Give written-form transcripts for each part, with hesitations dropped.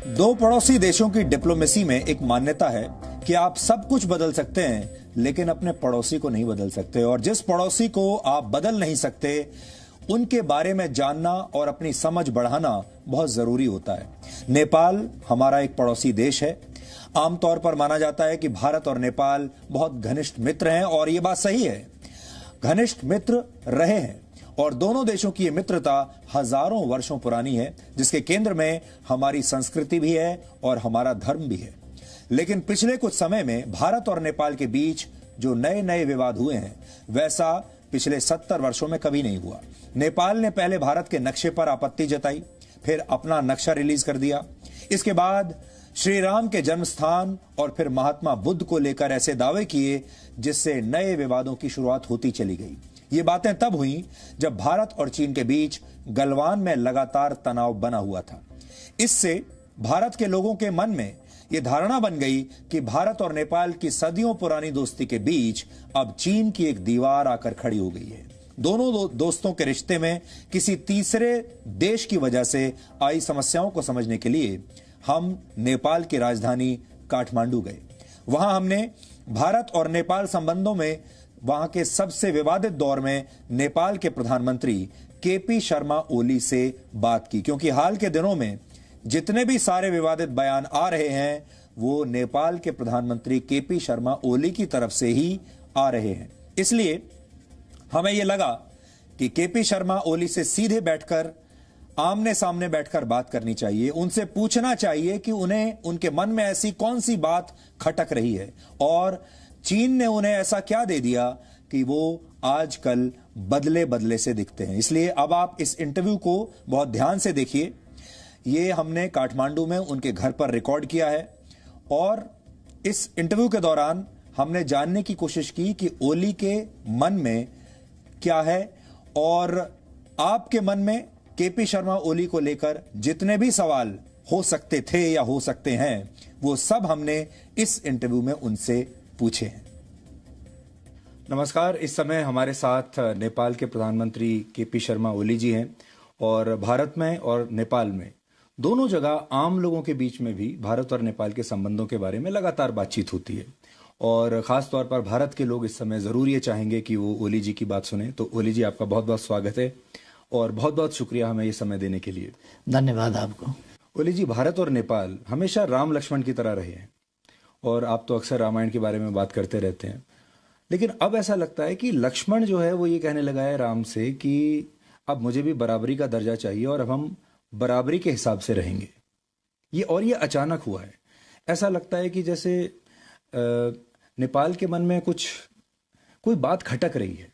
दो पड़ोसी देशों की डिप्लोमेसी में एक मान्यता है कि आप सब कुछ बदल सकते हैं लेकिन अपने पड़ोसी को नहीं बदल सकते, और जिस पड़ोसी को आप बदल नहीं सकते उनके बारे में जानना और अपनी समझ बढ़ाना बहुत जरूरी होता है। नेपाल हमारा एक पड़ोसी देश है। आमतौर पर माना जाता है कि भारत और नेपाल बहुत घनिष्ठ मित्र हैं, और यह बात सही है, घनिष्ठ मित्र रहे हैं, और दोनों देशों की यह मित्रता हजारों वर्षों पुरानी है, जिसके केंद्र में हमारी संस्कृति भी है और हमारा धर्म भी है। लेकिन पिछले कुछ समय में भारत और नेपाल के बीच जो नए नए विवाद हुए हैं, वैसा पिछले 70 वर्षों में कभी नहीं हुआ। नेपाल ने पहले भारत के नक्शे पर आपत्ति जताई, फिर अपना नक्शा रिलीज कर दिया। इसके बाद श्री राम के जन्म स्थान और फिर महात्मा बुद्ध को लेकर ऐसे दावे किए जिससे नए विवादों की शुरुआत होती चली गई। ये बातें तब हुई जब भारत और चीन के बीच गलवान में लगातार तनाव बना हुआ था। इससे भारत के लोगों के मन में यह धारणा बन गई कि भारत और नेपाल की सदियों पुरानी दोस्ती के बीच अब चीन की एक दीवार आकर खड़ी हो गई है। दोनों दोस्तों के रिश्ते में किसी तीसरे देश की वजह से आई समस्याओं को समझने के लिए हम नेपाल की राजधानी काठमांडू गए। वहां हमने भारत और नेपाल संबंधों में वहां के सबसे विवादित दौर में नेपाल के प्रधानमंत्री केपी शर्मा ओली से बात की, क्योंकि हाल के दिनों में जितने भी सारे विवादित बयान आ रहे हैं वो नेपाल के प्रधानमंत्री केपी शर्मा ओली की तरफ से ही आ रहे हैं। इसलिए हमें यह लगा कि केपी शर्मा ओली से सीधे बैठकर, आमने सामने बैठकर बात करनी चाहिए, उनसे पूछना चाहिए कि उन्हें उनके मन में ऐसी कौन सी बात खटक रही है और चीन ने उन्हें ऐसा क्या दे दिया कि वो आजकल बदले बदले से दिखते हैं। इसलिए अब आप इस इंटरव्यू को बहुत ध्यान से देखिए। ये हमने काठमांडू में उनके घर पर रिकॉर्ड किया है, और इस इंटरव्यू के दौरान हमने जानने की कोशिश की कि ओली के मन में क्या है, और आपके मन में केपी शर्मा ओली को लेकर जितने भी सवाल हो सकते थे या हो सकते हैं, वो सब हमने इस इंटरव्यू में उनसे पूछे हैं। नमस्कार, इस समय हमारे साथ नेपाल के प्रधानमंत्री केपी शर्मा ओली जी हैं, और भारत में और नेपाल में दोनों जगह आम लोगों के बीच में भी भारत और नेपाल के संबंधों के बारे में लगातार बातचीत होती है, और खास तौर पर भारत के लोग इस समय जरूर ये चाहेंगे कि वो ओली जी की बात सुने। तो ओली जी, आपका बहुत बहुत स्वागत है और बहुत बहुत शुक्रिया हमें ये समय देने के लिए। धन्यवाद आपको। ओली जी, भारत और नेपाल हमेशा राम लक्ष्मण की तरह रहे हैं, और आप तो अक्सर रामायण के बारे में बात करते रहते हैं, लेकिन अब ऐसा लगता है कि लक्ष्मण जो है वो ये कहने लगा है राम से कि अब मुझे भी बराबरी का दर्जा चाहिए और अब हम बराबरी के हिसाब से रहेंगे। ये अचानक हुआ है। ऐसा लगता है कि जैसे नेपाल के मन में कोई बात खटक रही है,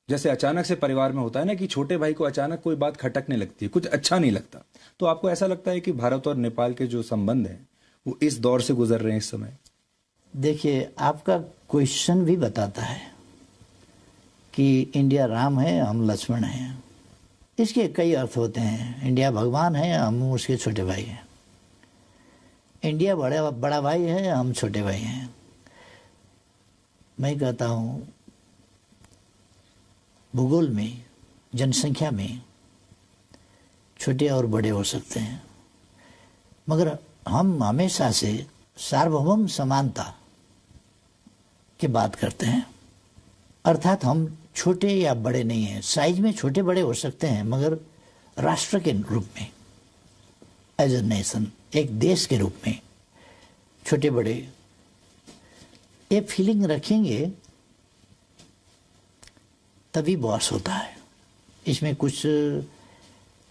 जैसे अचानक से परिवार में होता है ना कि छोटे भाई को अचानक कोई बात खटकने लगती है, कुछ अच्छा नहीं लगता। तो आपको ऐसा लगता है कि भारत और नेपाल के जो संबंध हैं वो इस दौर से गुजर रहे हैं इस समय? देखिए, आपका क्वेश्चन भी बताता है कि इंडिया राम है, हम लक्ष्मण हैं। इसके कई अर्थ होते हैं। इंडिया भगवान है, हम उसके छोटे भाई हैं। इंडिया बड़ा भाई है, हम छोटे भाई हैं। मैं कहता हूँ भूगोल में, जनसंख्या में छोटे और बड़े हो सकते हैं, मगर हम हमेशा से सार्वभौम समानता की बात करते हैं। अर्थात हम छोटे या बड़े नहीं हैं। साइज में छोटे बड़े हो सकते हैं, मगर राष्ट्र के रूप में, एज ए नेशन, एक देश के रूप में छोटे बड़े ये फीलिंग रखेंगे तभी बॉस होता है। इसमें कुछ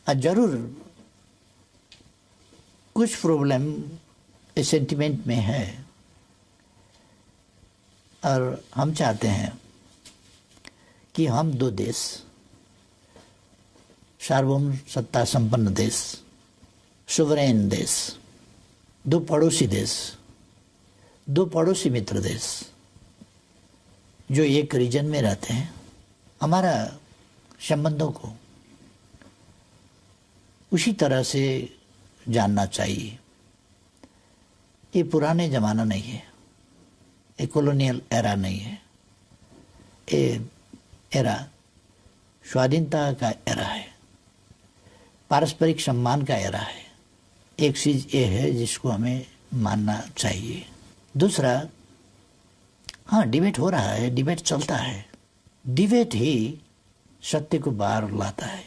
जरूर कुछ प्रॉब्लम इस सेंटिमेंट में है, और हम चाहते हैं कि हम दो देश, सार्वभौम सत्ता संपन्न देश, सुवरेन देश, दो पड़ोसी देश, दो पड़ोसी मित्र देश जो एक रीजन में रहते हैं, हमारा संबंधों को उसी तरह से जानना चाहिए। ये पुराने ज़माना नहीं है, ये कॉलोनियल एरा नहीं है, ये एरा स्वाधीनता का एरा है, पारस्परिक सम्मान का एरा है, एक चीज ये है जिसको हमें मानना चाहिए। दूसरा, हाँ डिबेट हो रहा है, डिबेट चलता है, डिबेट ही सत्य को बाहर लाता है।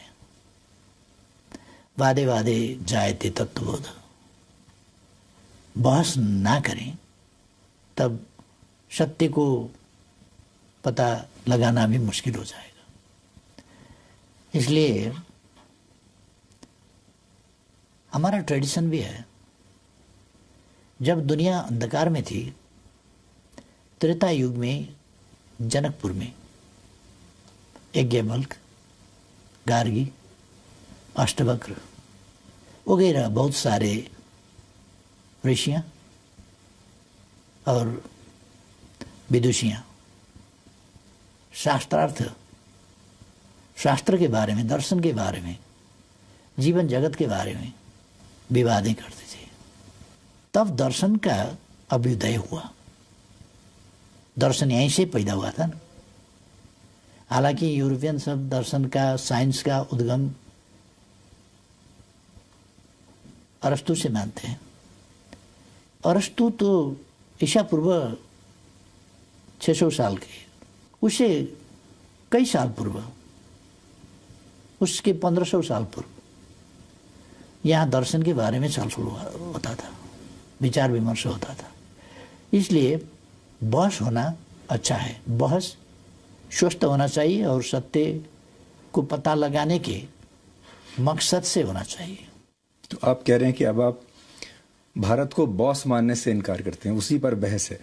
वादे वादे जायते तत्वबोध, बहस ना करें तब सत्य को पता लगाना भी मुश्किल हो जाएगा। इसलिए हमारा ट्रेडिशन भी है, जब दुनिया अंधकार में थी, त्रेता युग में जनकपुर में यज्ञवल्क्य, गार्गी, अष्टवक्र वगैरह बहुत सारे ऋषियाँ और विदुषियाँ शास्त्रार्थ, शास्त्र के बारे में, दर्शन के बारे में, जीवन जगत के बारे में विवादें करते थे। तब दर्शन का अभ्युदय हुआ। दर्शन यहीं से पैदा हुआ था ना। हालांकि यूरोपियन सब दर्शन का, साइंस का उद्गम अरस्तु से मानते हैं। अरस्तु तो ईसा पूर्व 600 साल के, उसे कई साल पूर्व, उसके 1500 साल पूर्व यहाँ दर्शन के बारे में चर्चा होता था, विचार विमर्श होता था। इसलिए बहस होना अच्छा है, बहस स्वस्थ होना चाहिए और सत्य को पता लगाने के मकसद से होना चाहिए। तो आप कह रहे हैं कि अब आप भारत को बॉस मानने से इनकार करते हैं, उसी पर बहस है।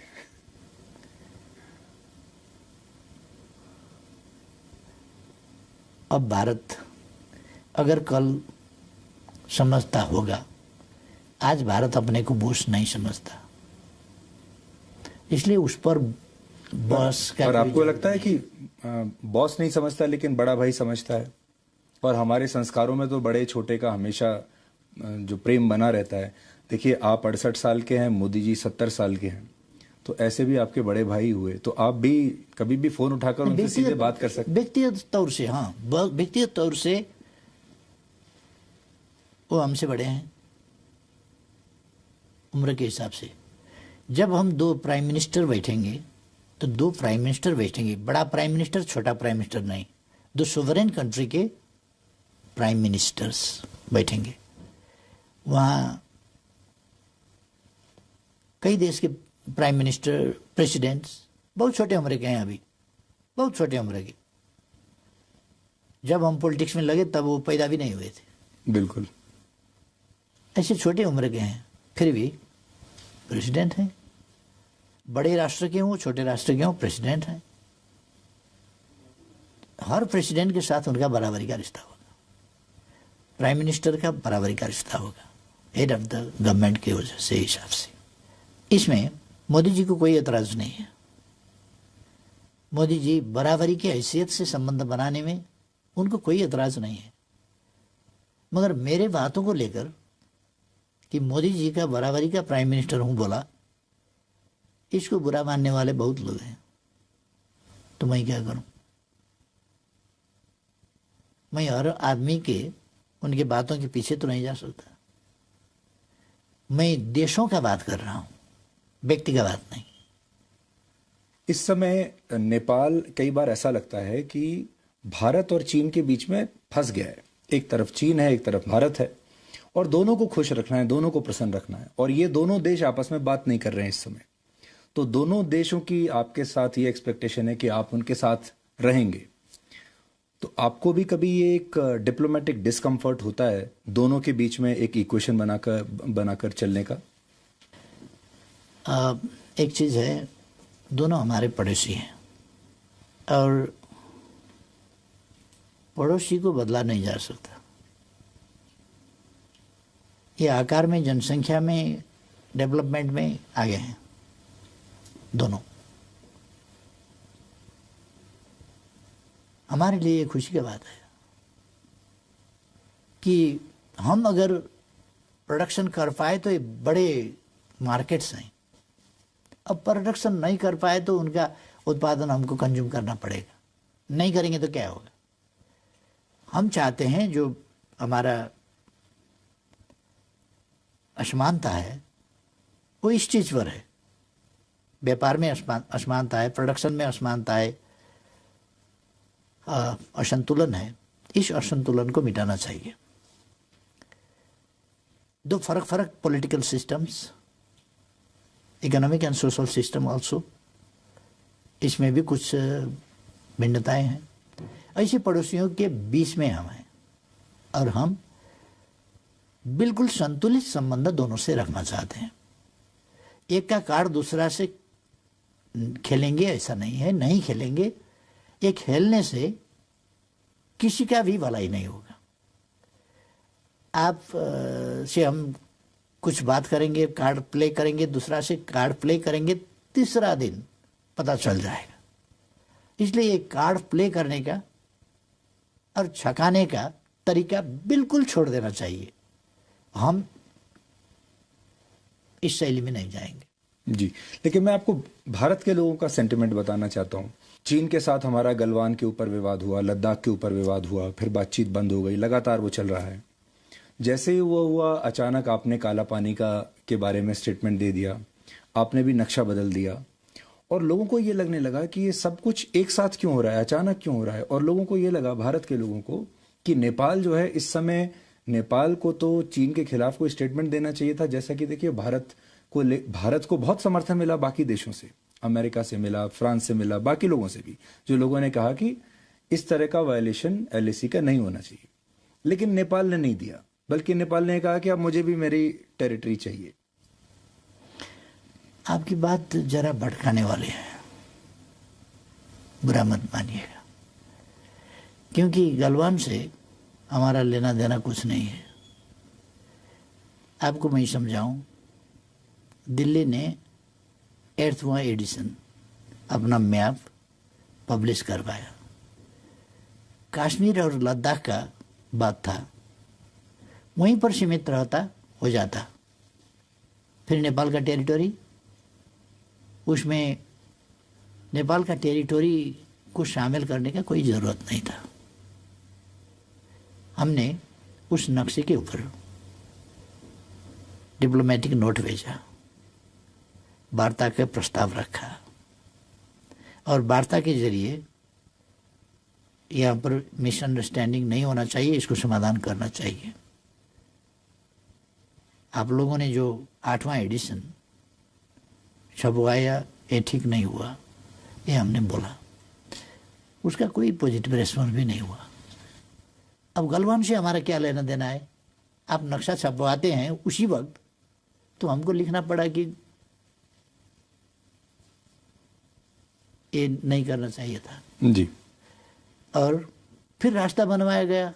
अब भारत अगर कल समझता होगा, आज भारत अपने को बॉस नहीं समझता, इसलिए उस पर बॉस का। और आपको लगता है कि बॉस नहीं समझता लेकिन बड़ा भाई समझता है? और हमारे संस्कारों में तो बड़े छोटे का हमेशा जो प्रेम बना रहता है। देखिए, आप 68 साल के हैं, मोदी जी 70 साल के हैं, तो ऐसे भी आपके बड़े भाई हुए, तो आप भी कभी भी फोन उठाकर उनसे सीधे बात कर सकते हैं। व्यक्तिगत तौर से, हाँ, व्यक्तिगत तौर से वो हमसे बड़े हैं उम्र के हिसाब से। जब हम दो प्राइम मिनिस्टर बैठेंगे तो दो प्राइम मिनिस्टर बैठेंगे, बड़ा प्राइम मिनिस्टर, छोटा प्राइम मिनिस्टर नहीं, दो सोवरेन कंट्री के प्राइम मिनिस्टर्स बैठेंगे। वहाँ कई देश के प्राइम मिनिस्टर, प्रेसिडेंट्स बहुत छोटे उम्र के हैं, अभी बहुत छोटे उम्र के। जब हम पॉलिटिक्स में लगे तब वो पैदा भी नहीं हुए थे। बिल्कुल ऐसे छोटे उम्र के हैं, फिर भी प्रेसिडेंट हैं। बड़े राष्ट्र के हों, छोटे राष्ट्र के हों, प्रेसिडेंट हैं। हर प्रेसिडेंट के साथ उनका बराबरी का रिश्ता होगा, प्राइम मिनिस्टर का बराबरी का रिश्ता होगा, हेड ऑफ द गवर्नमेंट के वजह से, हिसाब से। इसमें मोदी जी को कोई एतराज नहीं है। मोदी जी बराबरी की हैसियत से संबंध बनाने में उनको कोई एतराज नहीं है। मगर मेरे बातों को लेकर कि मोदी जी का बराबरी का प्राइम मिनिस्टर हूं बोला, इसको बुरा मानने वाले बहुत लोग हैं। तो मैं क्या करूं? मैं हर आदमी के उनके बातों के पीछे तो नहीं जा सकता। मैं देशों का बात कर रहा हूं, व्यक्ति का बात नहीं। इस समय नेपाल कई बार ऐसा लगता है कि भारत और चीन के बीच में फंस गया है। एक तरफ चीन है, एक तरफ भारत है, और दोनों को खुश रखना है, दोनों को प्रसन्न रखना है, और ये दोनों देश आपस में बात नहीं कर रहे हैं इस समय। तो दोनों देशों की आपके साथ ये एक्सपेक्टेशन है कि आप उनके साथ रहेंगे, तो आपको भी कभी ये एक डिप्लोमेटिक डिस्कम्फर्ट होता है दोनों के बीच में एक इक्वेशन बनाकर चलने का? एक चीज है, दोनों हमारे पड़ोसी हैं और पड़ोसी को बदला नहीं जा सकता। ये आकार में, जनसंख्या में, डेवलपमेंट में आगे हैं दोनों। हमारे लिए खुशी की बात है कि हम अगर प्रोडक्शन कर पाए तो ये बड़े मार्केट्स हैं। अब प्रोडक्शन नहीं कर पाए तो उनका उत्पादन हमको कंज्यूम करना पड़ेगा। नहीं करेंगे तो क्या होगा? हम चाहते हैं जो हमारा असमानता है वो इस चीज़ पर है, व्यापार में असमानता है, प्रोडक्शन में असमानता है, असंतुलन है। इस असंतुलन को मिटाना चाहिए। दो फर्क political systems, economic and social system also, इसमें भी कुछ भिन्नताएं हैं। ऐसे पड़ोसियों के बीच में हम हैं और हम बिल्कुल संतुलित संबंध दोनों से रखना चाहते हैं। एक का कार्ड दूसरा से खेलेंगे ऐसा नहीं है, नहीं खेलेंगे। ये खेलने से किसी का भी भलाई नहीं होगा। आप से हम कुछ बात करेंगे, कार्ड प्ले करेंगे, दूसरा से कार्ड प्ले करेंगे, तीसरा दिन पता चल जाएगा। इसलिए ये कार्ड प्ले करने का और छकाने का तरीका बिल्कुल छोड़ देना चाहिए। हम इस शैली में नहीं जाएंगे। जी, लेकिन मैं आपको भारत के लोगों का सेंटिमेंट बताना चाहता हूँ। चीन के साथ हमारा गलवान के ऊपर विवाद हुआ, लद्दाख के ऊपर विवाद हुआ, फिर बातचीत बंद हो गई, लगातार वो चल रहा है। जैसे ही वो हुआ, अचानक आपने काला पानी के बारे में स्टेटमेंट दे दिया, आपने भी नक्शा बदल दिया और लोगों को ये लगने लगा कि ये सब कुछ एक साथ क्यों हो रहा है, अचानक क्यों हो रहा है। और लोगों को ये लगा, भारत के लोगों को, कि नेपाल जो है इस समय, नेपाल को तो चीन के खिलाफ कोई स्टेटमेंट देना चाहिए था। जैसा कि देखिए भारत को बहुत समर्थन मिला बाकी देशों से, अमेरिका से मिला, फ्रांस से मिला, बाकी लोगों से भी, जो लोगों ने कहा कि इस तरह का वायलेशन एलएसी का नहीं होना चाहिए। लेकिन नेपाल ने नहीं दिया, बल्कि नेपाल ने कहा कि अब मुझे भी मेरी टेरिटरी चाहिए। आपकी बात जरा भटकाने वाली है, बुरा मत मानिएगा, क्योंकि गलवान से हमारा लेना देना कुछ नहीं है। आपको मैं समझाऊं, दिल्ली ने 8वां एडिशन अपना मैप पब्लिश करवाया। कश्मीर और लद्दाख का बात था, वहीं पर सीमित रहता हो जाता। फिर नेपाल का टेरिटरी, उसमें नेपाल का टेरिटरी को शामिल करने का कोई ज़रूरत नहीं था। हमने उस नक्शे के ऊपर डिप्लोमेटिक नोट भेजा, वार्ता का प्रस्ताव रखा और वार्ता के जरिए यहाँ पर मिसअंडरस्टैंडिंग नहीं होना चाहिए, इसको समाधान करना चाहिए। आप लोगों ने जो 8वां एडिशन छपवाया, ये ठीक नहीं हुआ, ये हमने बोला। उसका कोई पॉजिटिव रेस्पॉन्स भी नहीं हुआ। अब गलवान से हमारा क्या लेना देना है? आप नक्शा छपवाते हैं उसी वक्त, तो हमको लिखना पड़ा कि ये नहीं करना चाहिए था जी। और फिर रास्ता बनवाया गया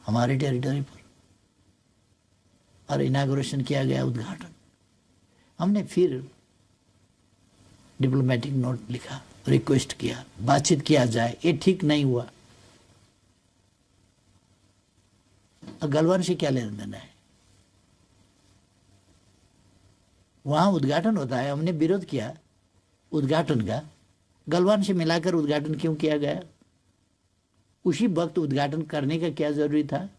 हमारी टेरिटरी पर और इनागुरेशन किया गया, उद्घाटन। हमने फिर डिप्लोमेटिक नोट लिखा, रिक्वेस्ट किया, बातचीत किया जाए, ये ठीक नहीं हुआ। और गलवान से क्या लेना देना है? वहां उद्घाटन होता है, हमने विरोध किया उद्घाटन का, गलवान से मिलाकर उद्घाटन क्यों किया गया? उसी वक्त उद्घाटन करने का क्या जरूरी था?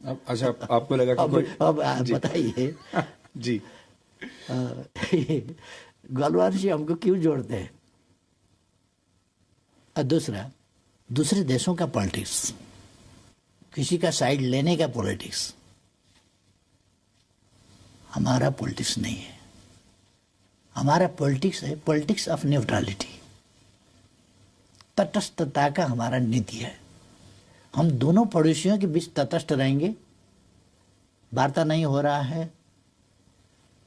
अच्छा, आपको लगा कि अब बताइए जी। गलवान से हमको क्यों जोड़ते हैं? और दूसरे देशों का पॉलिटिक्स, किसी का साइड लेने का पॉलिटिक्स हमारा पॉलिटिक्स नहीं है। हमारा पॉलिटिक्स है पॉलिटिक्स ऑफ न्यूट्रलिटी, तटस्थता का हमारा नीति है। हम दोनों पड़ोसियों के बीच तटस्थ रहेंगे। वार्ता नहीं हो रहा है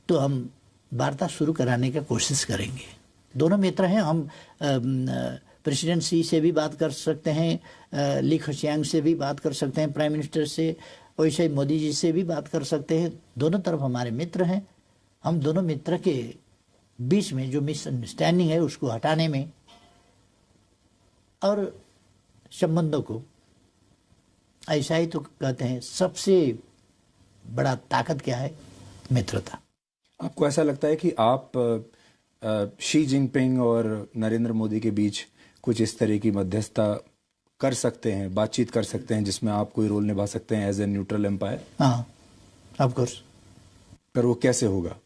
तो हम वार्ता शुरू कराने का कोशिश करेंगे। दोनों मित्र हैं, हम प्रेसिडेंट शी से भी बात कर सकते हैं, ली खचियांग से भी बात कर सकते हैं, प्राइम मिनिस्टर से, वैसे ही मोदी जी से भी बात कर सकते हैं। दोनों तरफ हमारे मित्र हैं। हम दोनों मित्र के बीच में जो मिसअंडरस्टैंडिंग है उसको हटाने में और संबंधों को, ऐसा ही तो कहते हैं सबसे बड़ा ताकत क्या है? मित्रता। आपको ऐसा लगता है कि आप शी जिनपिंग और नरेंद्र मोदी के बीच कुछ इस तरह की मध्यस्थता कर सकते हैं, बातचीत कर सकते हैं, जिसमें आप कोई रोल निभा सकते हैं एज ए न्यूट्रल एम्पायर? हाँ, ऑफ कोर्स। पर वो कैसे होगा?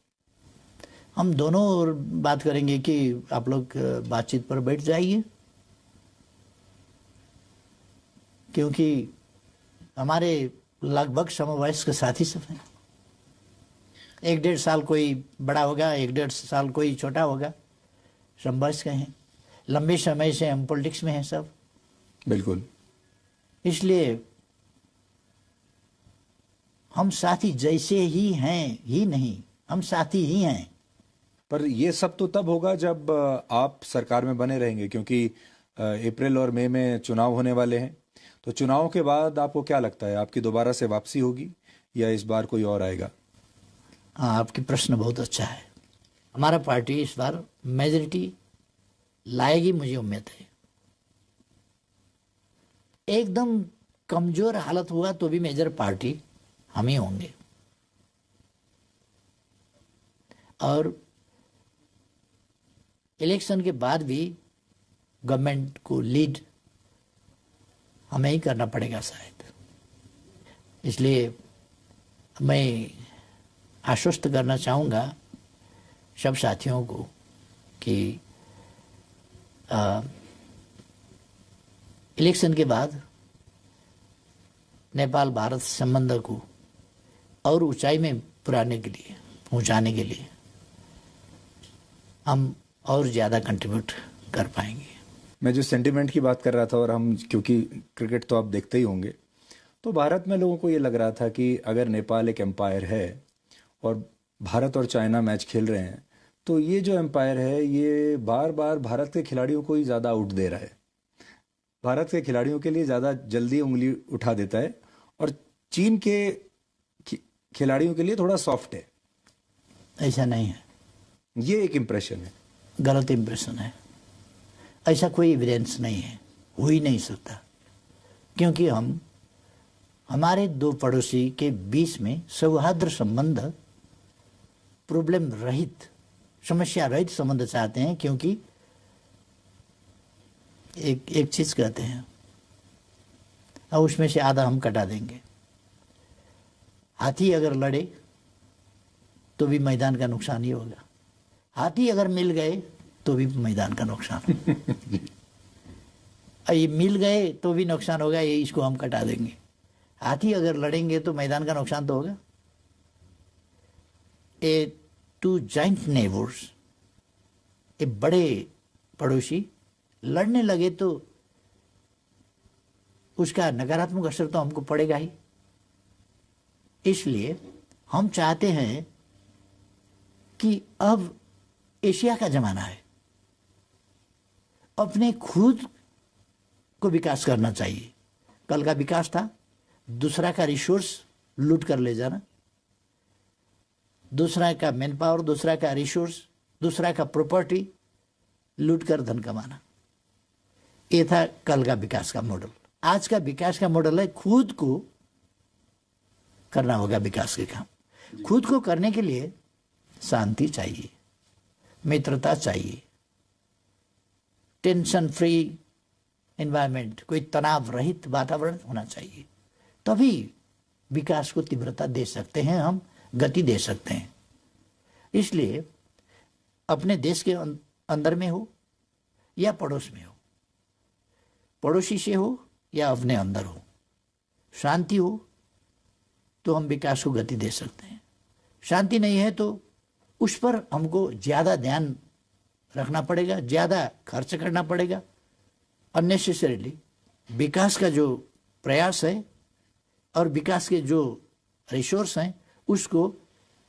हम दोनों और बात करेंगे कि आप लोग बातचीत पर बैठ जाइए, क्योंकि हमारे लगभग समवयस्क साथी सब हैं। 1-1.5 साल कोई बड़ा होगा, 1-1.5 साल कोई छोटा होगा, समवयस्क हैं। लंबे समय से हम पॉलिटिक्स में हैं सब। बिल्कुल। इसलिए हम साथी जैसे ही हैं ही नहीं, हम साथी ही हैं। पर ये सब तो तब होगा जब आप सरकार में बने रहेंगे, क्योंकि अप्रैल और मई में चुनाव होने वाले हैं। तो चुनाव के बाद आपको क्या लगता है, आपकी दोबारा से वापसी होगी या इस बार कोई और आएगा? हाँ, आपकी प्रश्न बहुत अच्छा है। हमारा पार्टी इस बार मेजॉरिटी लाएगी, मुझे उम्मीद है। एकदम कमजोर हालत हुआ तो भी मेजर पार्टी हम ही होंगे, और इलेक्शन के बाद भी गवर्नमेंट को लीड हमें ही करना पड़ेगा शायद। इसलिए मैं आश्वस्त करना चाहूँगा सब साथियों को कि इलेक्शन के बाद नेपाल भारत संबंध को और ऊंचाई में पहुंचाने के लिए हम और ज़्यादा कंट्रीब्यूट कर पाएंगे। मैं जो सेंटिमेंट की बात कर रहा था, और हम क्योंकि क्रिकेट तो आप देखते ही होंगे, तो भारत में लोगों को ये लग रहा था कि अगर नेपाल एक एम्पायर है और भारत और चाइना मैच खेल रहे हैं, तो ये जो एम्पायर है ये बार बार भारत के खिलाड़ियों को ही ज़्यादा आउट दे रहा है, भारत के खिलाड़ियों के लिए ज़्यादा जल्दी उंगली उठा देता है, और चीन के खिलाड़ियों के लिए थोड़ा सॉफ्ट है। ऐसा नहीं है, ये एक इम्प्रेशन है, गलत इम्प्रेशन है। ऐसा कोई एविडेंस नहीं है, हो ही नहीं सकता, क्योंकि हमारे दो पड़ोसी के बीच में सौहार्द संबंध, प्रॉब्लम रहित, समस्या रहित संबंध चाहते हैं। क्योंकि एक चीज कहते हैं और उसमें से आधा हम कटा देंगे। हाथी अगर लड़े तो भी मैदान का नुकसान ही होगा, हाथी अगर मिल गए तो भी मैदान का नुकसान ये मिल गए तो भी नुकसान होगा, ये इसको हम कटा देंगे। हाथी अगर लड़ेंगे तो मैदान का नुकसान तो होगा। ए टू जॉइंट नेबर्स, ए बड़े पड़ोसी लड़ने लगे तो उसका नकारात्मक असर तो हमको पड़ेगा ही। इसलिए हम चाहते हैं कि अब एशिया का जमाना है, अपने खुद को विकास करना चाहिए। कल का विकास था दूसरा का रिसोर्स लूट कर ले जाना, दूसरा का मैन पावर, दूसरा का रिसोर्स, दूसरा का प्रॉपर्टी लूट कर धन कमाना। ये था कल का विकास का मॉडल। आज का विकास का मॉडल है खुद को करना होगा विकास के काम। खुद को करने के लिए शांति चाहिए, मित्रता चाहिए, टेंशन फ्री एनवायरनमेंट, कोई तनाव रहित वातावरण होना चाहिए। तभी विकास को तीव्रता दे सकते हैं, हम गति दे सकते हैं। इसलिए अपने देश के अंदर में हो या पड़ोस में हो, पड़ोसी से हो या अपने अंदर हो, शांति हो तो हम विकास को गति दे सकते हैं। शांति नहीं है तो उस पर हमको ज़्यादा ध्यान रखना पड़ेगा, ज़्यादा खर्च करना पड़ेगा। अननेसेसरीली विकास का जो प्रयास है और विकास के जो रिसोर्स हैं उसको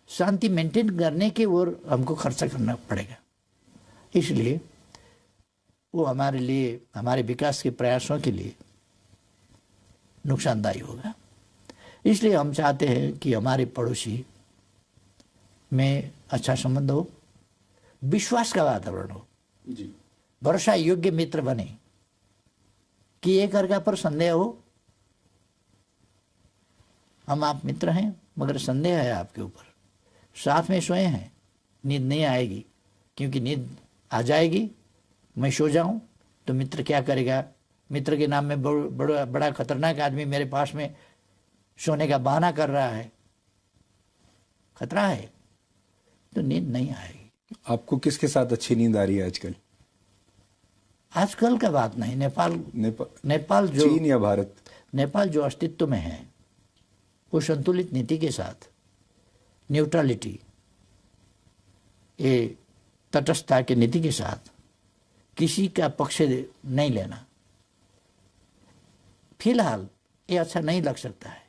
शांति मेंटेन करने के ओर हमको खर्चा करना पड़ेगा। इसलिए वो हमारे लिए, हमारे विकास के प्रयासों के लिए नुकसानदायी होगा। इसलिए हम चाहते हैं कि हमारे पड़ोसी में अच्छा संबंध हो, विश्वास का वातावरण हो, भरोसा योग्य मित्र बने, कि एक अर्का पर संदेह हो, हम आप मित्र हैं मगर संदेह है आपके ऊपर, साथ में सोए हैं, नींद नहीं आएगी, क्योंकि नींद आ जाएगी, मैं सो जाऊं तो मित्र क्या करेगा, मित्र के नाम में बड़ा खतरनाक आदमी मेरे पास में सोने का बहाना कर रहा है, खतरा है, तो नींद नहीं आएगी। आपको किसके साथ अच्छी नींद आ रही है आजकल? आजकल का बात नहीं, नेपाल जो, चीन या भारत? नेपाल जो अस्तित्व में है वो संतुलित नीति के साथ, न्यूट्रलिटी, ये तटस्थता की नीति के साथ किसी का पक्ष नहीं लेना, फिलहाल ये अच्छा नहीं लग सकता है।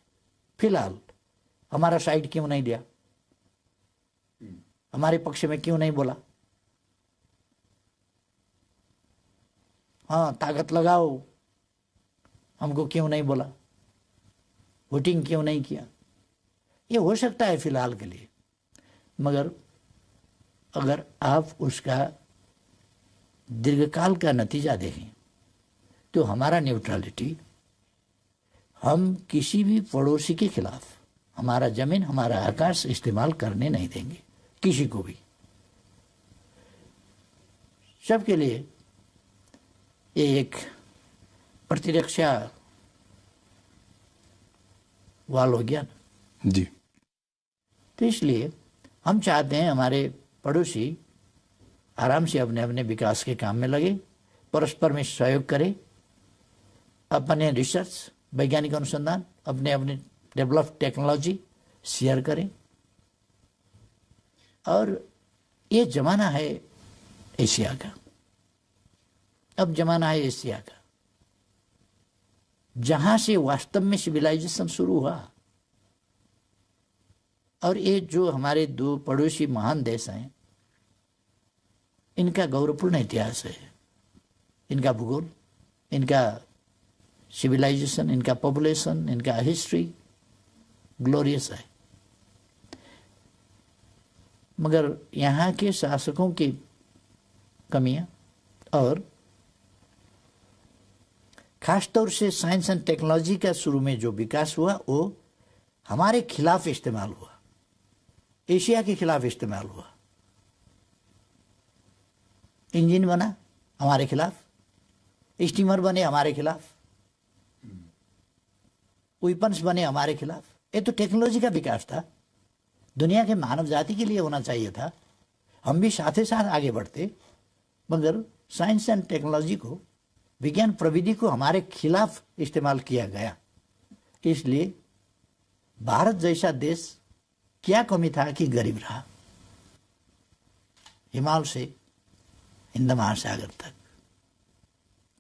फिलहाल हमारा साइड क्यों नहीं दिया, हमारे पक्ष में क्यों नहीं बोला, हाँ ताकत लगाओ, हमको क्यों नहीं बोला, वोटिंग क्यों नहीं किया, ये हो सकता है फिलहाल के लिए। मगर अगर आप उसका दीर्घकाल का नतीजा देखें तो हमारा न्यूट्रलिटी, हम किसी भी पड़ोसी के खिलाफ हमारा जमीन, हमारा आकाश इस्तेमाल करने नहीं देंगे किसी को भी। सबके लिए ये एक प्रतिरक्षा वाल हो गया ना जी। तो इसलिए हम चाहते हैं हमारे पड़ोसी आराम से अपने अपने विकास के काम में लगे, परस्पर में सहयोग करें, अपने रिसर्च, वैज्ञानिक अनुसंधान, अपने अपने डेवलप टेक्नोलॉजी शेयर करें। और ये जमाना है एशिया का, अब जमाना है एशिया का, जहां से वास्तव में सिविलाइजेशन शुरू हुआ। और ये जो हमारे दो पड़ोसी महान देश हैं, इनका गौरवपूर्ण इतिहास है, इनका भूगोल, इनका सिविलाइजेशन, इनका पॉपुलेशन, इनका हिस्ट्री ग्लोरियस है। मगर यहाँ के शासकों की कमियां और खासतौर से साइंस एंड टेक्नोलॉजी का शुरू में जो विकास हुआ वो हमारे खिलाफ इस्तेमाल हुआ, एशिया के खिलाफ इस्तेमाल हुआ। इंजन बना हमारे खिलाफ, स्टीमर बने हमारे खिलाफ, वेपन्स बने हमारे खिलाफ। ये तो टेक्नोलॉजी का विकास था, दुनिया के मानव जाति के लिए होना चाहिए था। हम भी साथ ही साथ आगे बढ़ते, मगर साइंस एंड टेक्नोलॉजी को, विज्ञान प्रविधि को हमारे खिलाफ इस्तेमाल किया गया। इसलिए भारत जैसा देश क्या कमी था कि गरीब रहा, हिमालय से हिंद महासागर तक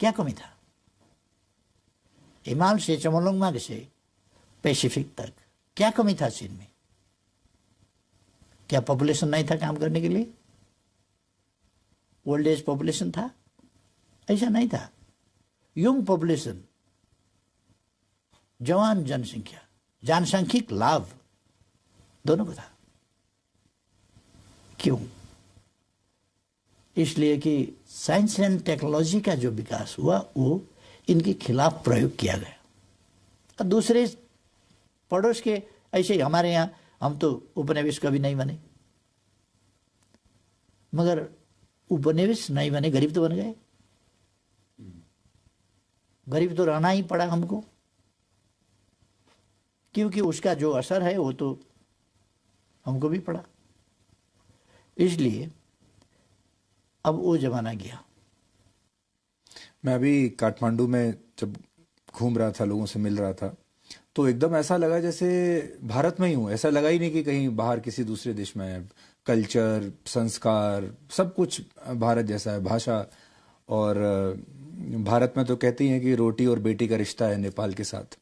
क्या कमी था, हिमालय से चमोलंगमा से पैसिफिक तक क्या कमी था चीन में? क्या पॉपुलेशन नहीं था काम करने के लिए? ओल्ड एज पॉपुलेशन था? ऐसा नहीं था। यंग पॉपुलेशन, जवान जनसंख्या, जनसांख्यिक लाभ दोनों को था। क्यों? इसलिए कि साइंस एंड टेक्नोलॉजी का जो विकास हुआ वो इनके खिलाफ प्रयोग किया गया। और दूसरे पड़ोस के ऐसे ही हमारे यहाँ, हम तो उपनिवेश कभी नहीं बने, मगर उपनिवेश नहीं बने, गरीब तो बन गए। गरीब तो रहना ही पड़ा हमको, क्योंकि उसका जो असर है वो तो हमको भी पड़ा। इसलिए अब वो जमाना गया। मैं अभी काठमांडू में जब घूम रहा था, लोगों से मिल रहा था, तो एकदम ऐसा लगा जैसे भारत में ही हूँ। ऐसा लगा ही नहीं कि कहीं बाहर किसी दूसरे देश में है। कल्चर, संस्कार, सब कुछ भारत जैसा है। भाषा, और भारत में तो कहती हैं कि रोटी और बेटी का रिश्ता है नेपाल के साथ।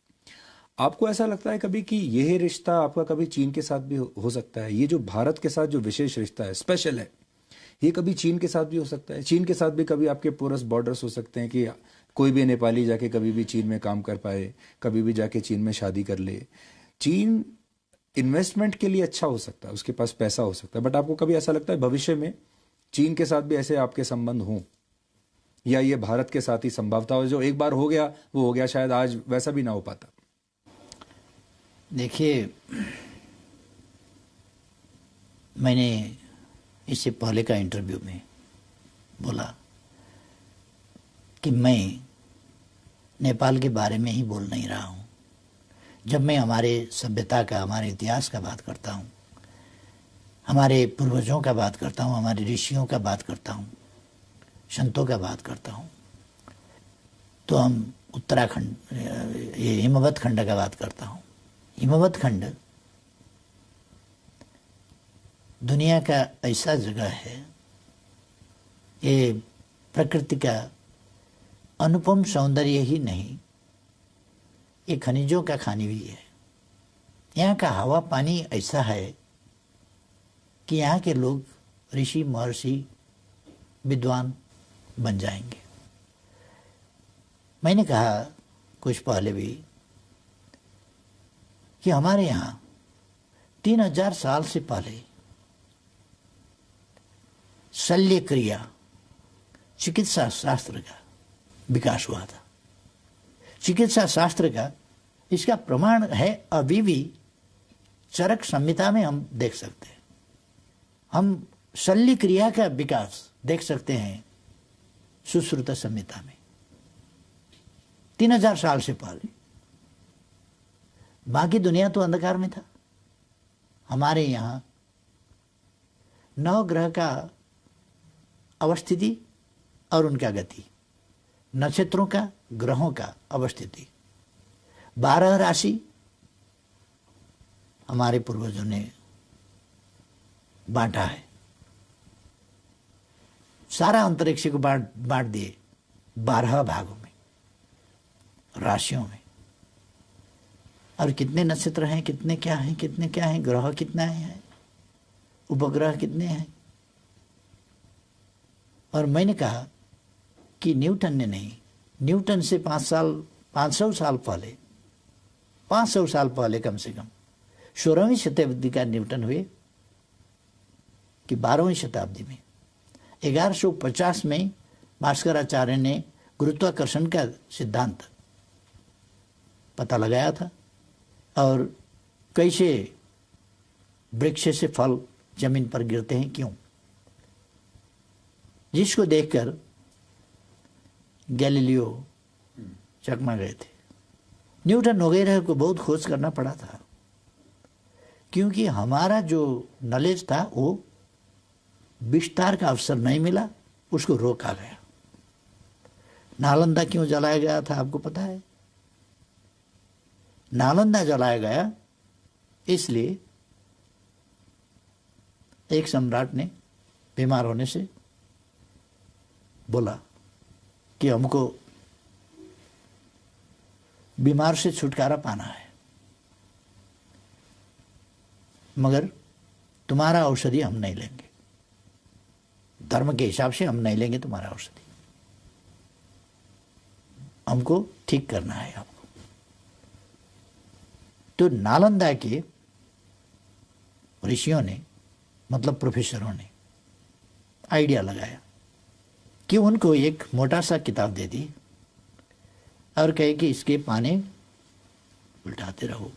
आपको ऐसा लगता है कभी कि यह रिश्ता आपका कभी चीन के साथ भी हो सकता है? ये जो भारत के साथ जो विशेष रिश्ता है, स्पेशल है, ये कभी चीन के साथ भी हो सकता है? चीन के साथ भी कभी आपके पोरस बॉर्डर्स हो सकते हैं कि कोई भी नेपाली जाके कभी भी चीन में काम कर पाए, कभी भी जाके चीन में शादी कर ले। चीन इन्वेस्टमेंट के लिए अच्छा हो सकता है, उसके पास पैसा हो सकता है, बट आपको कभी ऐसा लगता है भविष्य में चीन के साथ भी ऐसे आपके संबंध हों, या ये भारत के साथ ही संभवता हो? जो एक बार हो गया वो हो गया, शायद आज वैसा भी ना हो पाता। देखिए, मैंने इससे पहले का इंटरव्यू में बोला कि मैं नेपाल के बारे में ही बोल नहीं रहा हूँ। जब मैं हमारे सभ्यता का, हमारे इतिहास का बात करता हूँ, हमारे पूर्वजों का बात करता हूँ, हमारे ऋषियों का बात करता हूँ, संतों का बात करता हूँ, तो हम उत्तराखंड, ये हिमवत खंड का बात करता हूँ। हिमवत खंड दुनिया का ऐसा जगह है, ये प्रकृति का अनुपम सौंदर्य ही नहीं, ये खनिजों का खानी भी है। यहाँ का हवा पानी ऐसा है कि यहाँ के लोग ऋषि महर्षि विद्वान बन जाएंगे। मैंने कहा कुछ पहले भी कि हमारे यहाँ 3000 साल से पहले शल्य क्रिया, चिकित्सा शास्त्र का विकास हुआ था। चिकित्सा शास्त्र का इसका प्रमाण है अभी भी चरक संहिता में हम देख सकते हैं। हम शल्य क्रिया का विकास देख सकते हैं सुश्रुत संहिता में 3000 साल से पहले। बाकी दुनिया तो अंधकार में था। हमारे यहाँ नवग्रह का अवस्थिति और उनका गति, नक्षत्रों का, ग्रहों का अवस्थिति, 12 राशि हमारे पूर्वजों ने बांटा है। सारा अंतरिक्ष को बांट दिए 12 भागों में, राशियों में। और कितने नक्षत्र हैं, कितने क्या हैं, कितने क्या हैं, ग्रह कितना है, उपग्रह कितने हैं। और मैंने कहा कि न्यूटन ने नहीं, न्यूटन से 500 साल पहले, 500 साल पहले कम से कम 16वीं शताब्दी का न्यूटन हुए कि 12वीं शताब्दी में 1150 में भास्कराचार्य ने गुरुत्वाकर्षण का सिद्धांत पता लगाया था और कैसे वृक्ष से फल जमीन पर गिरते हैं, क्यों, जिसको देखकर गैलीलियो चकमा गए थे। न्यूटन वगैरह को बहुत खोज करना पड़ा था, क्योंकि हमारा जो नॉलेज था वो विस्तार का अवसर नहीं मिला, उसको रोका गया। नालंदा क्यों जलाया गया था आपको पता है? नालंदा जलाया गया इसलिए एक सम्राट ने बीमार होने से बोला कि हमको बीमार से छुटकारा पाना है, मगर तुम्हारा औषधि हम नहीं लेंगे, धर्म के हिसाब से हम नहीं लेंगे तुम्हारा औषधि, हमको ठीक करना है आपको। तो नालंदा के ऋषियों ने, मतलब प्रोफेसरों ने आइडिया लगाया कि उनको एक मोटा सा किताब दे दी और कहे कि इसके पाने उल्टाते रहो,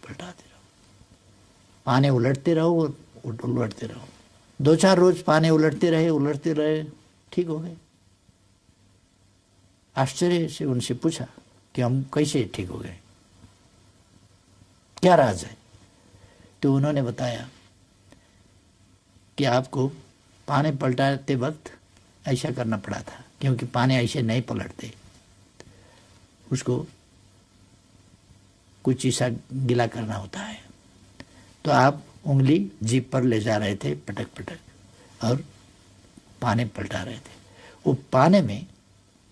पाने उलटते रहो, उलटते रहो। 2-4 रोज पाने उलटते रहे, ठीक हो गए। आश्चर्य से उनसे पूछा कि हम कैसे ठीक हो गए, क्या राज है? तो उन्होंने बताया कि आपको पाने पलटाते वक्त ऐसा करना पड़ा था, क्योंकि पाने ऐसे नहीं पलटते, उसको कुछ ऐसा गीला करना होता है। तो आप उंगली जीभ पर ले जा रहे थे पटक पटक और पाने पलटा रहे थे। वो पाने में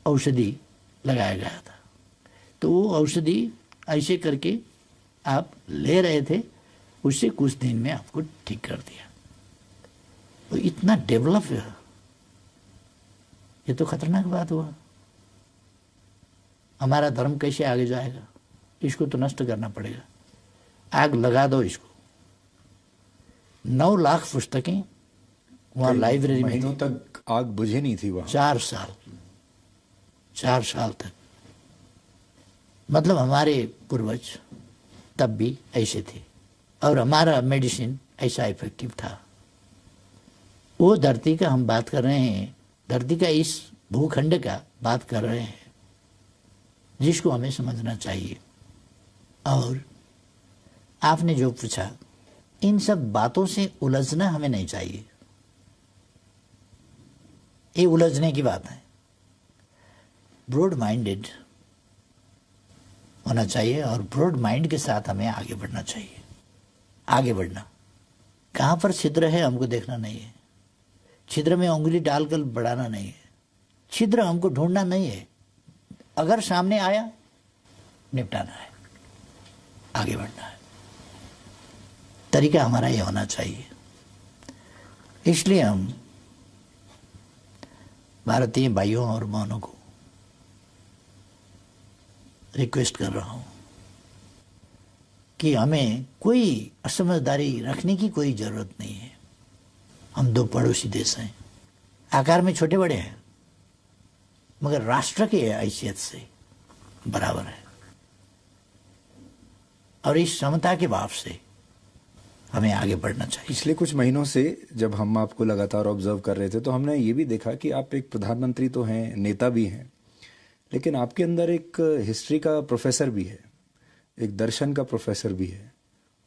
औषधि लगाया गया था, तो वो औषधि ऐसे करके आप ले रहे थे, उससे कुछ दिन में आपको ठीक कर दिया। तो इतना डेवलप है, ये तो खतरनाक बात हुआ। हमारा धर्म कैसे आगे जाएगा? इसको तो नष्ट करना पड़ेगा, आग लगा दो इसको। 9 लाख पुस्तकें वहाँ लाइब्रेरी में महीनों तक आग बुझे नहीं थी वहाँ। 4 साल तक। मतलब हमारे पूर्वज तब भी ऐसे थे और हमारा मेडिसिन ऐसा इफेक्टिव था। वो धरती का हम बात कर रहे हैं, धरती का इस भूखंड का बात कर रहे हैं जिसको हमें समझना चाहिए। और आपने जो पूछा, इन सब बातों से उलझना हमें नहीं चाहिए। ये उलझने की बात है। ब्रॉड माइंडेड होना चाहिए और ब्रॉड माइंड के साथ हमें आगे बढ़ना चाहिए। आगे बढ़ना, कहाँ पर छिद्र है हमको देखना नहीं है, छिद्र में उंगली डालकर बढ़ाना नहीं है, छिद्र हमको ढूंढना नहीं है, अगर सामने आया निपटाना है, आगे बढ़ना है। तरीका हमारा ये होना चाहिए। इसलिए हम भारतीय भाइयों और बहनों को रिक्वेस्ट कर रहा हूं कि हमें कोई असमझदारी रखने की कोई जरूरत नहीं है। हम दो पड़ोसी देश हैं, आकार में छोटे बड़े हैं, मगर राष्ट्र की हैसियत से बराबर है। और इस समता के भाव से हमें आगे बढ़ना चाहिए। पिछले कुछ महीनों से जब हम आपको लगातार ऑब्जर्व कर रहे थे तो हमने ये भी देखा कि आप एक प्रधानमंत्री तो हैं, नेता भी हैं, लेकिन आपके अंदर एक हिस्ट्री का प्रोफेसर भी है, एक दर्शन का प्रोफेसर भी है।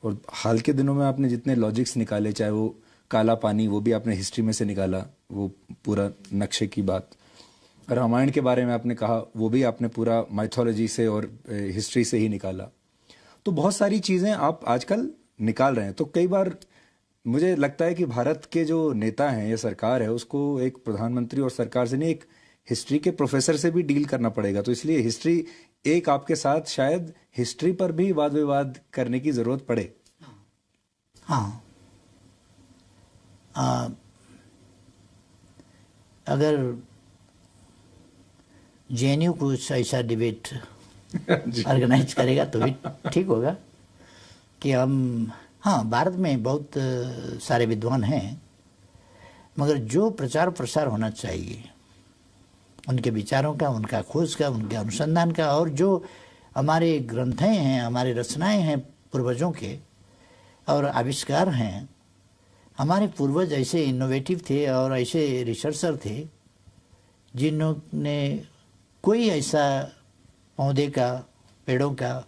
और हाल के दिनों में आपने जितने लॉजिक्स निकाले, चाहे वो काला पानी, वो भी आपने हिस्ट्री में से निकाला, वो पूरा नक्शे की बात। रामायण के बारे में आपने कहा, वो भी आपने पूरा माइथोलॉजी से और हिस्ट्री से ही निकाला। तो बहुत सारी चीज़ें आप आजकल निकाल रहे हैं। तो कई बार मुझे लगता है कि भारत के जो नेता हैं या सरकार है, उसको एक प्रधानमंत्री और सरकार से नहीं, एक हिस्ट्री के प्रोफेसर से भी डील करना पड़ेगा। तो इसलिए हिस्ट्री, एक आपके साथ शायद हिस्ट्री पर भी वाद विवाद करने की जरूरत पड़े। हाँ, अगर जेएनयू कुछ ऐसा डिबेट ऑर्गेनाइज करेगा तो भी ठीक होगा कि हम, हाँ, भारत में बहुत सारे विद्वान हैं, मगर जो प्रचार प्रसार होना चाहिए उनके विचारों का, उनका खोज का, उनके अनुसंधान का, और जो हमारे ग्रंथें हैं, हमारे रचनाएं हैं पूर्वजों के और आविष्कार हैं। हमारे पूर्वज ऐसे इनोवेटिव थे और ऐसे रिसर्चर थे जिन्होंने कोई ऐसा पौधे का, पेड़ों का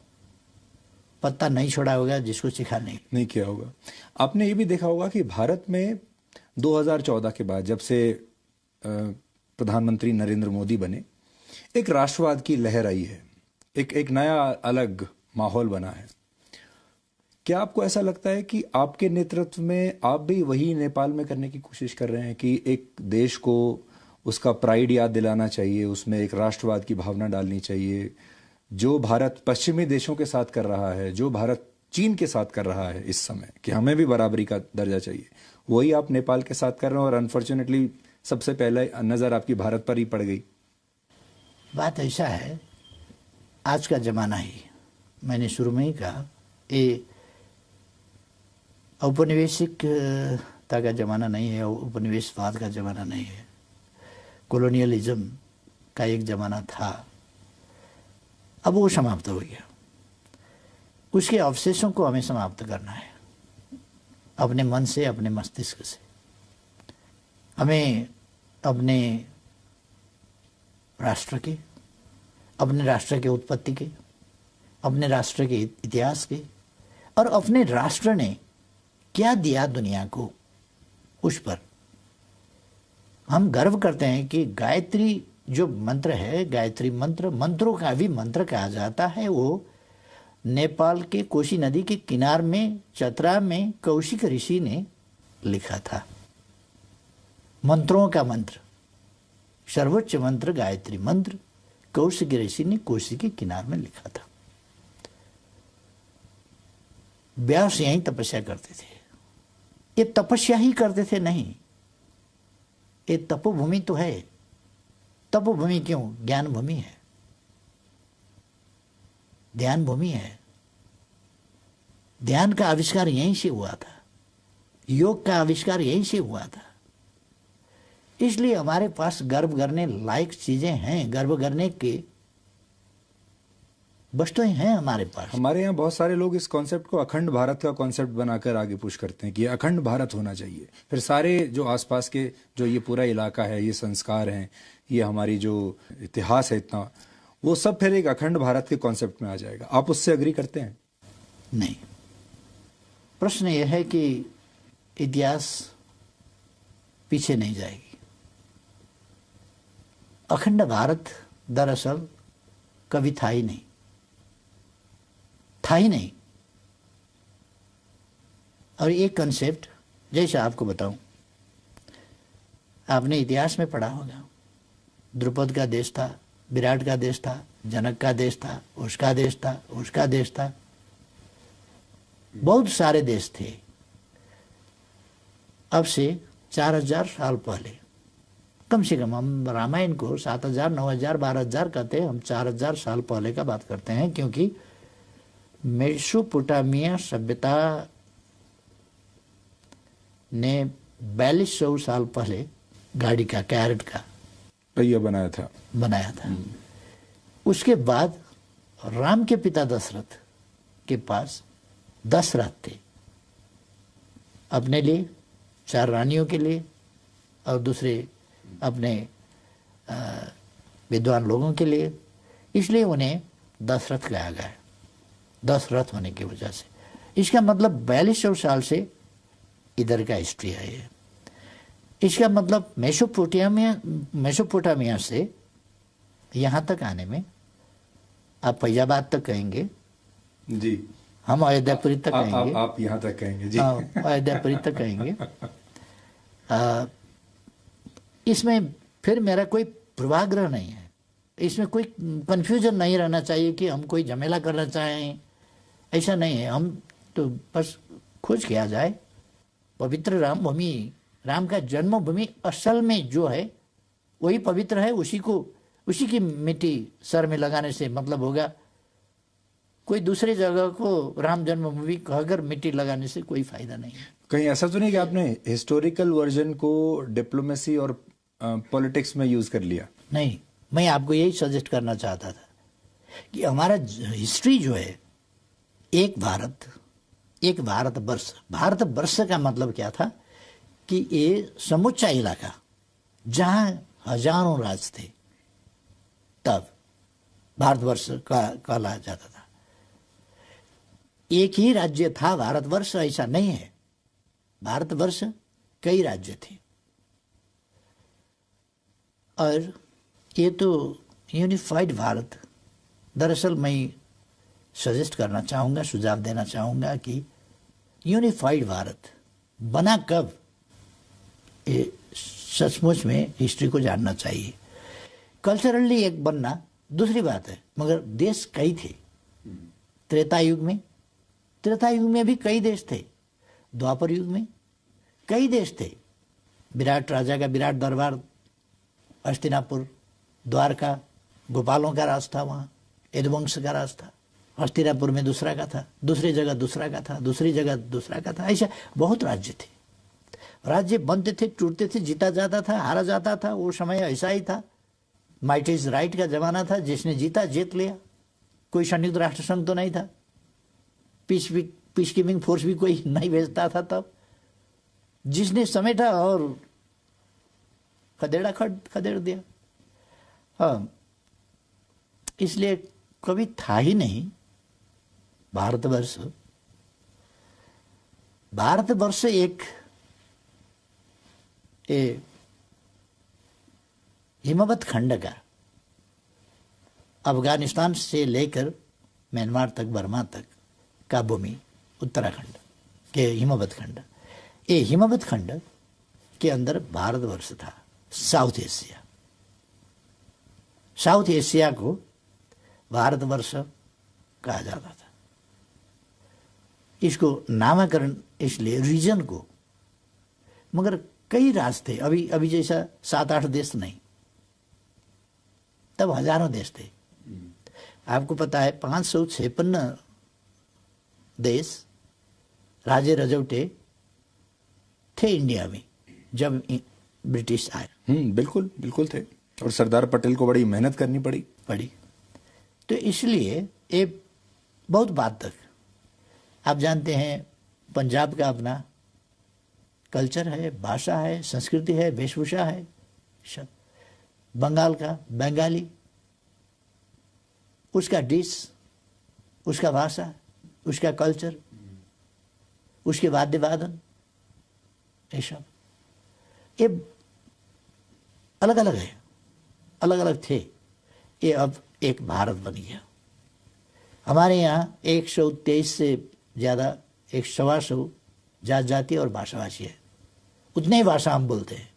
पत्ता नहीं छोड़ा होगा जिसको सिखा नहीं किया होगा। आपने ये भी देखा होगा कि भारत में 2014 के बाद, जब से प्रधानमंत्री नरेंद्र मोदी बने, एक राष्ट्रवाद की लहर आई है, एक नया अलग माहौल बना है। क्या आपको ऐसा लगता है कि आपके नेतृत्व में आप भी वही नेपाल में करने की कोशिश कर रहे हैं कि एक देश को उसका प्राइड याद दिलाना चाहिए, उसमें एक राष्ट्रवाद की भावना डालनी चाहिए, जो भारत पश्चिमी देशों के साथ कर रहा है, जो भारत चीन के साथ कर रहा है इस समय, कि हमें भी बराबरी का दर्जा चाहिए, वही आप नेपाल के साथ कर रहे हैं और अनफॉर्चुनेटली सबसे पहले नजर आपकी भारत पर ही पड़ गई? बात ऐसा है, आज का जमाना ही, मैंने शुरू में ही कहा, ये औपनिवेशिकता का जमाना नहीं है, उपनिवेशवाद का जमाना नहीं है। कॉलोनियलिज्म का एक जमाना था, अब वो समाप्त हो गया। उसके अवशेषों को हमें समाप्त करना है, अपने मन से, अपने मस्तिष्क से। हमें अपने राष्ट्र के, अपने राष्ट्र के उत्पत्ति के, अपने राष्ट्र के इतिहास के, और अपने राष्ट्र ने क्या दिया दुनिया को, उस पर हम गर्व करते हैं कि गायत्री जो मंत्र है, गायत्री मंत्र, मंत्रों का भी मंत्र कहा जाता है। वो नेपाल के कोशी नदी के किनार में, चतरा में कौशिक ऋषि ने लिखा था। मंत्रों का मंत्र, सर्वोच्च मंत्र गायत्री मंत्र कौशिक ऋषि ने कोशी के किनार में लिखा था। व्यास यहीं तपस्या करते थे। ये तपस्या ही करते थे नहीं, ये तपोभूमि तो है। तपोभूमि क्यों? ज्ञान भूमि है, ध्यान भूमि है। ध्यान का आविष्कार यहीं से हुआ था, योग का आविष्कार यहीं से हुआ था। इसलिए हमारे पास गर्व करने लायक चीजें हैं, गर्व करने के वस्तुएं हैं हमारे पास। हमारे यहाँ बहुत सारे लोग इस कॉन्सेप्ट को अखंड भारत का कॉन्सेप्ट बनाकर आगे पुश करते हैं कि अखंड भारत होना चाहिए। फिर सारे जो आसपास के, जो ये पूरा इलाका है, ये संस्कार हैं, ये हमारी जो इतिहास है इतना, वो सब फिर एक अखंड भारत के कॉन्सेप्ट में आ जाएगा। आप उससे अग्री करते हैं? नहीं, प्रश्न यह है कि इतिहास पीछे नहीं जाएगी। अखंड भारत दरअसल कभी था ही नहीं, था ही नहीं। और एक कंसेप्ट जैसे आपको बताऊं, आपने इतिहास में पढ़ा होगा, द्रुपद का देश था, विराट का देश था, जनक का देश था, उसका देश था, उसका देश था, बहुत सारे देश थे। अब से 4000 साल पहले, कम से कम हम रामायण को 7000, 9000, 12000 कहते हैं, हम 4000 साल पहले का बात करते हैं, क्योंकि मेसोपोटामिया सभ्यता ने 4200 साल पहले गाड़ी का, कैरेट का पहिया बनाया था। उसके बाद राम के पिता दशरथ के पास 10 रथ थे, अपने लिए, 4 रानियों के लिए और दूसरे अपने विद्वान लोगों के लिए। इसलिए उन्हें 10 रथ कहा गया, 10 रथ होने की वजह से। इसका मतलब 4200 साल से इधर का हिस्ट्री है ये। इसका मतलब मेसोपोटामिया से यहाँ तक आने में, आप फैजाबाद तक कहेंगे जी, हम अयोध्यापुरी तक कहेंगे, आप यहाँ तक कहेंगे जी, अयोध्यापुरी तक कहेंगे। इसमें फिर मेरा कोई पूर्वाग्रह नहीं है, इसमें कोई कंफ्यूजन नहीं रहना चाहिए कि हम कोई झमेला करना चाहें, ऐसा नहीं है। हम तो बस खोज किया जाए, पवित्र राम भूमि, राम का जन्मभूमि असल में जो है वही पवित्र है, उसी की मिट्टी सर में लगाने से मतलब होगा। कोई दूसरे जगह को राम जन्मभूमि कहकर मिट्टी लगाने से कोई फायदा नहीं है। कहीं ऐसा तो नहीं कि आपने हिस्टोरिकल वर्जन को डिप्लोमेसी और पॉलिटिक्स में यूज कर लिया? नहीं, मैं आपको यही सजेस्ट करना चाहता था कि हमारा हिस्ट्री जो है, एक भारत, एक भारतवर्ष। भारतवर्ष का मतलब क्या था कि ये समूचा इलाका जहां हजारों राज थे, तब भारतवर्ष का कहला जाता था। एक ही राज्य था भारतवर्ष, ऐसा नहीं है। भारतवर्ष कई राज्य थे, और ये तो यूनिफाइड भारत। दरअसल मैं सजेस्ट करना चाहूँगा, सुझाव देना चाहूँगा कि यूनिफाइड भारत बना कब, ये सचमुच में हिस्ट्री को जानना चाहिए। कल्चरली एक बनना दूसरी बात है, मगर देश कई थे। त्रेता युग में भी कई देश थे, द्वापर युग में कई देश थे। विराट राजा का विराट दरबार, हस्तिनापुर, द्वारका, गोपालों का राज था, वहाँ यदुवंश का राज था। हस्तिनापुर में दूसरा का था, दूसरी जगह दूसरा का था, दूसरी जगह दूसरा का था। ऐसा बहुत राज्य थे। राज्य बनते थे, टूटते थे, जीता जाता था, हारा जाता था। वो समय ऐसा ही था, माइट इज राइट का जमाना था। जिसने जीता जीत लिया। कोई संयुक्त राष्ट्र संघ तो नहीं था, पीस कीपिंग फोर्स भी कोई नहीं भेजता था तब। जिसने समेटा और खदेड़ दिया। हाँ, इसलिए कभी था ही नहीं भारतवर्ष। भारतवर्ष एक हिमवत खंड का, अफगानिस्तान से लेकर म्यांमार तक, बर्मा तक का भूमि, उत्तराखंड के हिमवत खंड, ये हिमवत खंड के अंदर भारतवर्ष था। साउथ एशिया को भारतवर्ष कहा जाता था। इसको नामकरण इसलिए रीजन को, मगर कई राज थे। अभी जैसा 7-8 देश नहीं, तब हजारों देश थे। आपको पता है 556 देश, राजे रजौटे थे इंडिया में जब ब्रिटिश आए। बिल्कुल थे, और सरदार पटेल को बड़ी मेहनत करनी पड़ी। तो इसलिए ये बहुत बात तक, आप जानते हैं, पंजाब का अपना कल्चर है, भाषा है, संस्कृति है, वेशभूषा है, सब। बंगाल का बंगाली, उसका डिश, उसका भाषा, उसका कल्चर, उसके वाद्य वादन, ये सब ये अलग अलग है, अलग अलग थे। ये अब एक भारत बन गया। हमारे यहाँ 123 से ज़्यादा 125 जात जाति और भाषाभाषी है। उतने ही भाषा हम बोलते हैं।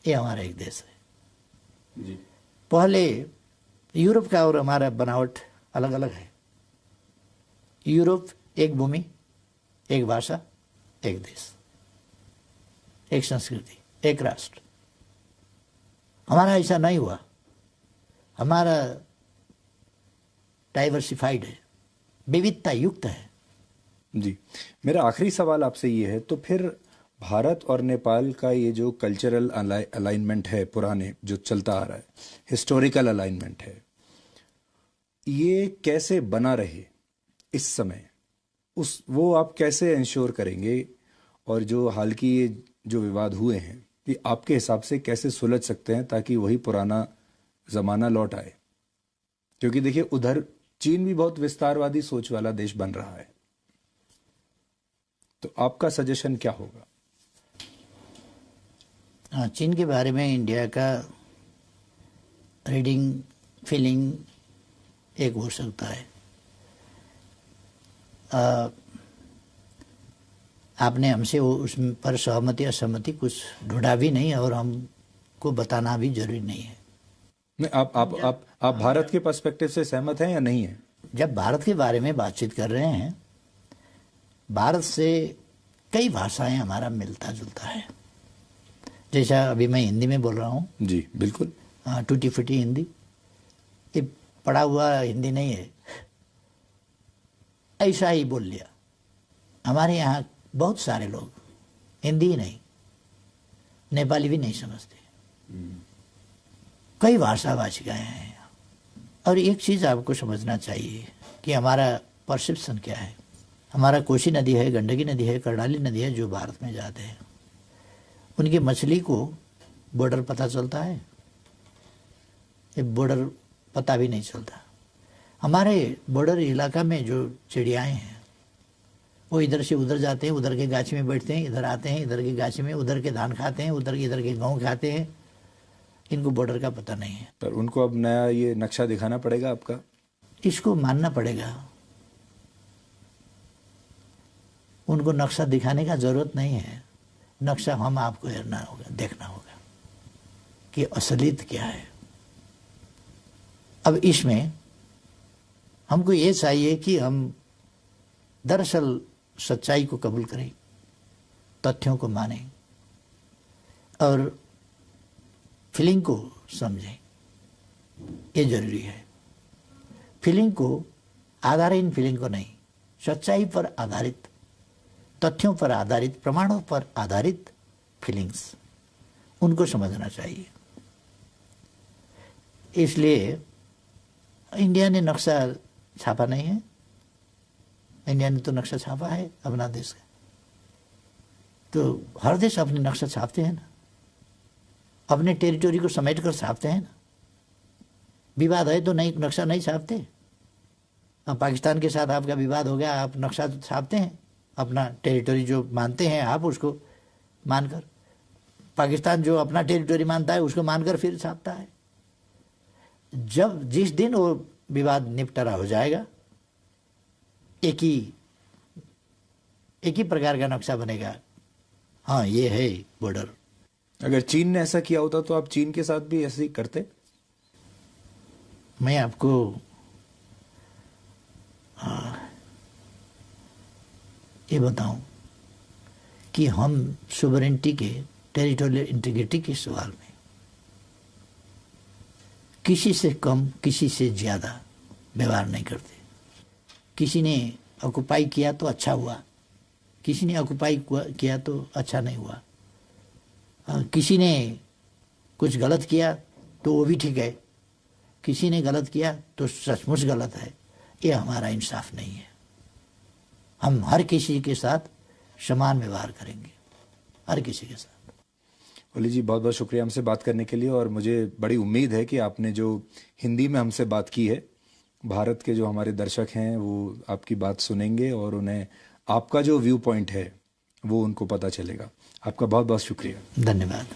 ये हमारा एक देश है जी। पहले यूरोप का और हमारा बनावट अलग अलग है। यूरोप एक भूमि, एक भाषा, एक देश, एक संस्कृति, एक राष्ट्र। हमारा ऐसा नहीं हुआ। हमारा डाइवर्सिफाइड है, विविधता युक्त है जी। मेरा आखिरी सवाल आपसे ये है, तो फिर भारत और नेपाल का ये जो कल्चरल अलाइनमेंट है, पुराने जो चलता आ रहा है, हिस्टोरिकल अलाइनमेंट है, ये कैसे बना रहे इस समय, वो आप कैसे इंश्योर करेंगे? और जो हाल की ये जो विवाद हुए हैं, ये आपके हिसाब से कैसे सुलझ सकते हैं ताकि वही पुराना जमाना लौट आए? क्योंकि देखिए, उधर चीन भी बहुत विस्तारवादी सोच वाला देश बन रहा है, तो आपका सजेशन क्या होगा? हाँ, चीन के बारे में इंडिया का रीडिंग, फीलिंग एक हो सकता है। आपने हमसे उस पर सहमति असहमति कुछ ढूंढा भी नहीं और हमको बताना भी जरूरी नहीं है। नहीं, आप भारत के पर्सपेक्टिव से सहमत हैं या नहीं है? जब भारत के बारे में बातचीत कर रहे हैं, भारत से कई भाषाएं हमारा मिलता जुलता है। जैसा अभी मैं हिंदी में बोल रहा हूँ जी, बिल्कुल टूटी फूटी हिंदी, ये पढ़ा हुआ हिंदी नहीं है, ऐसा ही बोल लिया। हमारे यहाँ बहुत सारे लोग हिंदी ही नहीं, नेपाली भी नहीं समझते। कई भाषाभाषिकाएं हैं। और एक चीज़ आपको समझना चाहिए कि हमारा परसेप्शन क्या है। हमारा कोसी नदी है, गंडकी नदी है, कर्णाली नदी है, जो भारत में जाते हैं, उनकी मछली को बॉर्डर पता चलता है? ये बॉर्डर पता भी नहीं चलता। हमारे बॉर्डर इलाका में जो चिड़ियाएँ हैं, वो इधर से उधर जाते हैं, उधर के गाछी में बैठते हैं, इधर आते हैं, इधर के गाछी में, उधर के धान खाते हैं, इधर के गेहूँ खाते हैं। इनको बॉर्डर का पता नहीं है। पर उनको अब नया ये नक्शा दिखाना पड़ेगा आपका? इसको मानना पड़ेगा। उनको नक्शा दिखाने का जरूरत नहीं है। नक्शा हम आपको देखना होगा कि असलियत क्या है। अब इसमें हमको ये चाहिए कि हम दरअसल सच्चाई को कबूल करें, तथ्यों को मानें और फीलिंग को समझें। ये जरूरी है। फीलिंग को आधारित, इन फीलिंग को नहीं, सच्चाई पर आधारित, तथ्यों पर आधारित, प्रमाणों पर आधारित फीलिंग्स, उनको समझना चाहिए। इसलिए इंडिया ने नक्शा छापा नहीं है। इंडिया ने तो नक्शा छापा है अपना देश का। तो हर देश अपने नक्शा छापते हैं ना, अपने टेरिटोरी को समेट कर छापते हैं ना। विवाद है तो नहीं, नक्शा नहीं छापते। पाकिस्तान के साथ आपका विवाद हो गया, आप नक्शा तो छापते हैं, अपना टेरिटोरी जो मानते हैं आप उसको मानकर। पाकिस्तान जो अपना टेरिटोरी मानता है उसको मानकर फिर छापता है। जिस दिन वो विवाद निपटारा हो जाएगा, एक ही प्रकार का नक्शा बनेगा। हाँ, ये है बॉर्डर। अगर चीन ने ऐसा किया होता तो आप चीन के साथ भी ऐसे ही करते? मैं आपको ये बताऊं कि हम सोवरेनिटी के, टेरिटोरियल इंटीग्रिटी के सवाल में किसी से कम, किसी से ज़्यादा व्यवहार नहीं करते। किसी ने ऑक्युपाई किया तो अच्छा हुआ, किसी ने ऑक्युपाई किया तो अच्छा नहीं हुआ। किसी ने कुछ गलत किया तो वो भी ठीक है, किसी ने गलत किया तो सचमुच गलत है। ये हमारा इंसाफ नहीं है। हम हर किसी के साथ समान व्यवहार करेंगे, हर किसी के साथ। ओली जी, बहुत बहुत शुक्रिया हमसे बात करने के लिए, और मुझे बड़ी उम्मीद है कि आपने जो हिंदी में हमसे बात की है, भारत के जो हमारे दर्शक हैं वो आपकी बात सुनेंगे और उन्हें आपका जो व्यू पॉइंट है वो उनको पता चलेगा। आपका बहुत बहुत शुक्रिया। धन्यवाद।